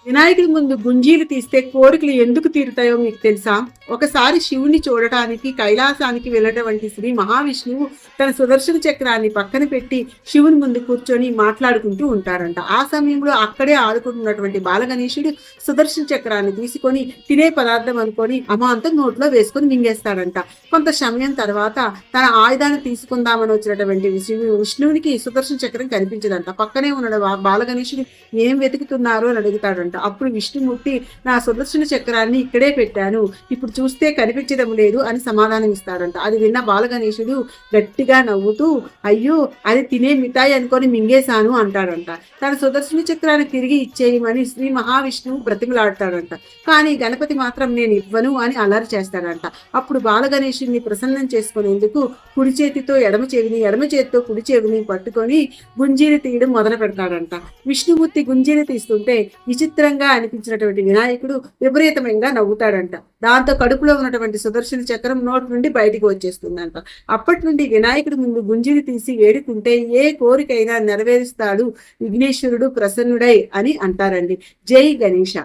వినాయకుడి ముందు గుంజీలు తీస్తే కోరికలు ఎందుకు తీరుతాయో మీకు తెలుసా? ఒకసారి శివుని చూడటానికి కైలాసానికి వెళ్ళటువంటి శ్రీ మహావిష్ణువు తన సుదర్శన చక్రాన్ని పక్కన పెట్టి శివుని ముందు కూర్చొని మాట్లాడుకుంటూ ఉంటారంట. ఆ సమయంలో అక్కడే ఆడుకుంటున్నటువంటి బాలగణేశుడు సుదర్శన చక్రాన్ని తీసుకొని తినే పదార్థం అనుకొని అమాంతం నోట్లో వేసుకొని మింగేస్తాడంట. కొంత సమయం తర్వాత తన ఆయుధాన్ని తీసుకుందామని వచ్చినటువంటి విష్ణువునికి సుదర్శన చక్రం కనిపించదంట. పక్కనే ఉన్న బాలగణేశుడు ఏం వెతుకుతున్నారు అని అడుగుతాడంట. అప్పుడు విష్ణుమూర్తి నా సుదర్శన చక్రాన్ని ఇక్కడే పెట్టాను, ఇప్పుడు చూస్తే కనిపించడం లేదు అని సమాధానం ఇస్తాడంట. అది విన్న బాలగణేశుడు గట్టిగా నవ్వుతూ అయ్యో అది తినే మిఠాయి అనుకొని మింగేశాను అంటాడంట. తన సుదర్శన చక్రాన్ని తిరిగి ఇచ్చేయమని శ్రీ మహావిష్ణువు బ్రతిమలాడతాడంట. కానీ గణపతి మాత్రం నేను ఇవ్వను అని అలరి చేస్తాడంట. అప్పుడు బాలగణేశుడిని ప్రసన్నం చేసుకునేందుకు కుడి చేతితో ఎడమ చెవిని, ఎడమ చేతితో కుడి చెవిని పట్టుకొని గుంజీని తీయడం మొదలు పెడతాడంట. విష్ణుమూర్తి గుంజీని తీస్తుంటే విచిత్రంగా అనిపించినటువంటి వినాయకుడు విపరీతంగా నవ్వుతాడంట. దాంతో కడుపులో ఉన్నటువంటి సుదర్శన చక్రం నోటి నుండి బయటికి వచ్చేస్తుందంట. అప్పటి నుండి వినాయకుడి ముందు గుంజిని తీసి వేడుకుంటే ఏ కోరికైనా నెరవేరుస్తాడు విఘ్నేశ్వరుడు ప్రసన్నుడై అని అంటారండి. జై గణేష.